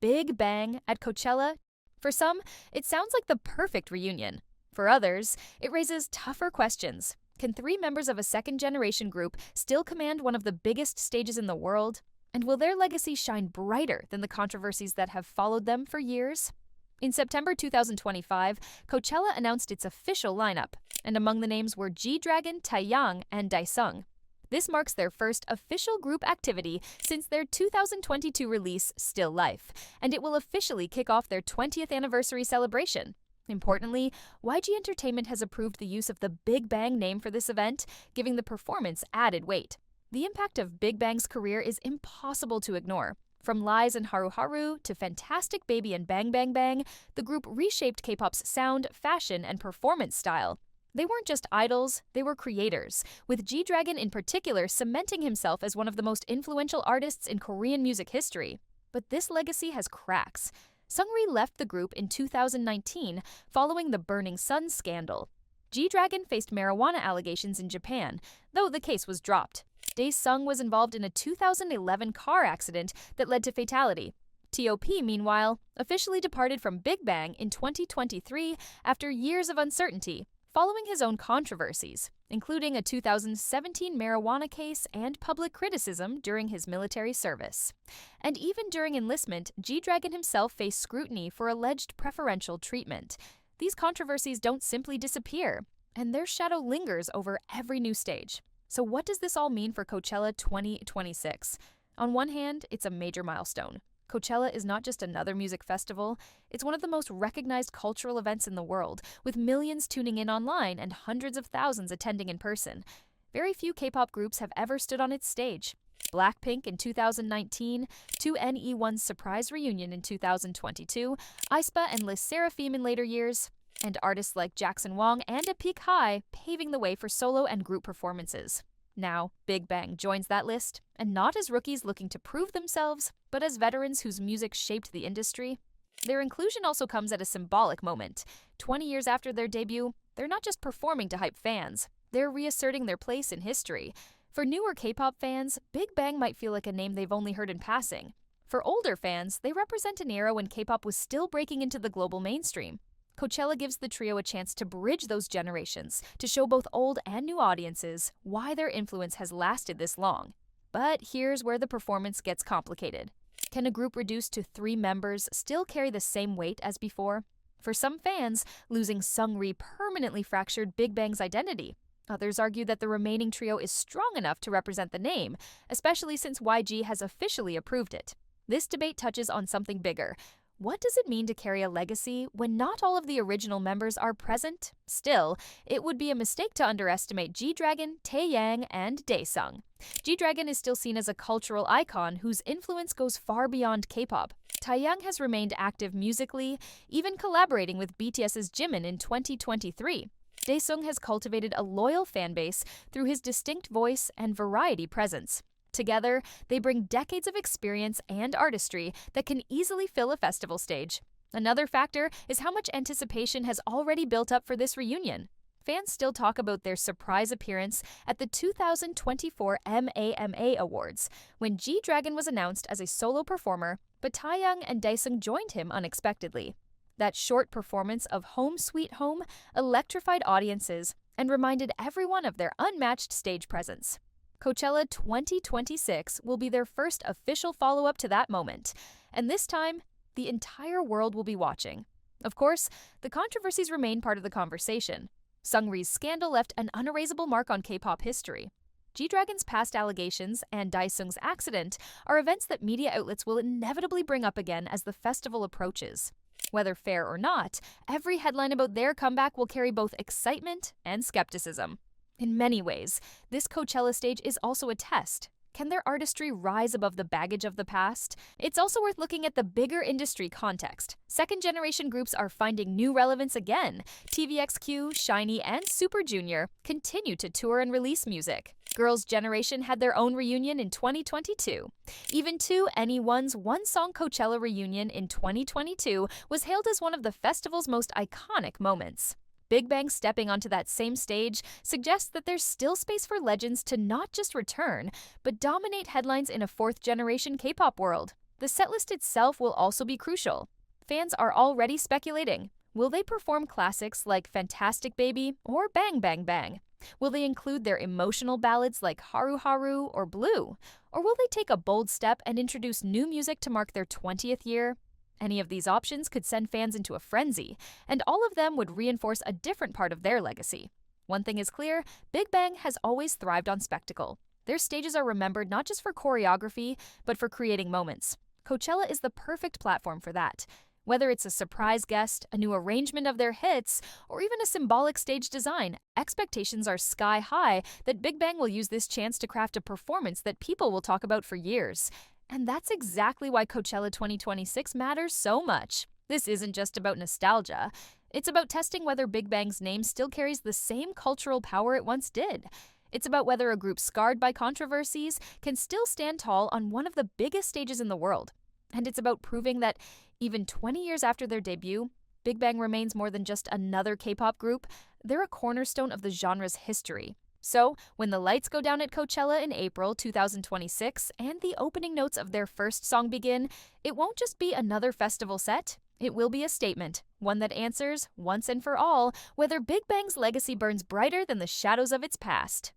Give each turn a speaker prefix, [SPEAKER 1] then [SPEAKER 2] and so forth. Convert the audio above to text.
[SPEAKER 1] Big Bang at Coachella? For some, it sounds like the perfect reunion. For others, it raises tougher questions. Can three members of a second-generation group still command one of the biggest stages in the world? And will their legacy shine brighter than the controversies that have followed them for years? In September 2025, Coachella announced its official lineup, and among the names were G-Dragon, Taeyang, and Daesung. This marks their first official group activity since their 2022 release, Still Life, and it will officially kick off their 20th anniversary celebration. Importantly, YG Entertainment has approved the use of the Big Bang name for this event, giving the performance added weight. The impact of Big Bang's career is impossible to ignore. From Lies and Haru Haru to Fantastic Baby and Bang Bang Bang, the group reshaped K-pop's sound, fashion, and performance style. They weren't just idols, they were creators, with G-Dragon in particular cementing himself as one of the most influential artists in Korean music history. But this legacy has cracks. Seungri left the group in 2019 following the Burning Sun scandal. G-Dragon faced marijuana allegations in Japan, though the case was dropped. Daesung was involved in a 2011 car accident that led to fatality. T.O.P., meanwhile, officially departed from Big Bang in 2023 after years of uncertainty, following his own controversies, including a 2017 marijuana case and public criticism during his military service. And even during enlistment, G-Dragon himself faced scrutiny for alleged preferential treatment. These controversies don't simply disappear, and their shadow lingers over every new stage. So what does this all mean for Coachella 2026? On one hand, it's a major milestone. Coachella is not just another music festival, it's one of the most recognized cultural events in the world, with millions tuning in online and hundreds of thousands attending in person. Very few K-pop groups have ever stood on its stage. Blackpink in 2019, 2NE1's surprise reunion in 2022, aespa and LE SSERAFIM in later years, and artists like Jackson Wang and A Peak High paving the way for solo and group performances. Now, Big Bang joins that list, and not as rookies looking to prove themselves, but as veterans whose music shaped the industry. Their inclusion also comes at a symbolic moment. 20 years after their debut, they're not just performing to hype fans, they're reasserting their place in history. For newer K-pop fans, Big Bang might feel like a name they've only heard in passing. For older fans, they represent an era when K-pop was still breaking into the global mainstream. Coachella gives the trio a chance to bridge those generations, to show both old and new audiences why their influence has lasted this long. But here's where the performance gets complicated. Can a group reduced to 3 members still carry the same weight as before? For some fans, losing Seungri permanently fractured Big Bang's identity. Others argue that the remaining trio is strong enough to represent the name, especially since YG has officially approved it. This debate touches on something bigger. What does it mean to carry a legacy when not all of the original members are present? Still, it would be a mistake to underestimate G-Dragon, Taeyang, and Daesung. G-Dragon is still seen as a cultural icon whose influence goes far beyond K-pop. Taeyang has remained active musically, even collaborating with BTS's Jimin in 2023. Daesung has cultivated a loyal fanbase through his distinct voice and variety presence. Together, they bring decades of experience and artistry that can easily fill a festival stage. Another factor is how much anticipation has already built up for this reunion. Fans still talk about their surprise appearance at the 2024 MAMA Awards, when G-Dragon was announced as a solo performer, but Taeyang and Daesung joined him unexpectedly. That short performance of Home Sweet Home electrified audiences and reminded everyone of their unmatched stage presence. Coachella 2026 will be their first official follow-up to that moment, and this time, the entire world will be watching. Of course, the controversies remain part of the conversation. Seungri's scandal left an unerasable mark on K-pop history. G-Dragon's past allegations and Daesung's accident are events that media outlets will inevitably bring up again as the festival approaches. Whether fair or not, every headline about their comeback will carry both excitement and skepticism. In many ways, this Coachella stage is also a test. Can their artistry rise above the baggage of the past? It's also worth looking at the bigger industry context. Second-generation groups are finding new relevance again. TVXQ, SHINee, and Super Junior continue to tour and release music. Girls' Generation had their own reunion in 2022. Even 2NE1's one-song Coachella reunion in 2022 was hailed as one of the festival's most iconic moments. Big Bang stepping onto that same stage suggests that there's still space for legends to not just return, but dominate headlines in a fourth-generation K-pop world. The setlist itself will also be crucial. Fans are already speculating. Will they perform classics like Fantastic Baby or Bang Bang Bang? Will they include their emotional ballads like Haru Haru or Blue? Or will they take a bold step and introduce new music to mark their 20th year? Any of these options could send fans into a frenzy, and all of them would reinforce a different part of their legacy. One thing is clear, Big Bang has always thrived on spectacle. Their stages are remembered not just for choreography, but for creating moments. Coachella is the perfect platform for that. Whether it's a surprise guest, a new arrangement of their hits, or even a symbolic stage design, expectations are sky high that Big Bang will use this chance to craft a performance that people will talk about for years. And that's exactly why Coachella 2026 matters so much. This isn't just about nostalgia. It's about testing whether Big Bang's name still carries the same cultural power it once did. It's about whether a group scarred by controversies can still stand tall on one of the biggest stages in the world. And it's about proving that even 20 years after their debut, Big Bang remains more than just another K-pop group. They're a cornerstone of the genre's history. So, when the lights go down at Coachella in April 2026 and the opening notes of their first song begin, it won't just be another festival set. It will be a statement, one that answers, once and for all, whether Big Bang's legacy burns brighter than the shadows of its past.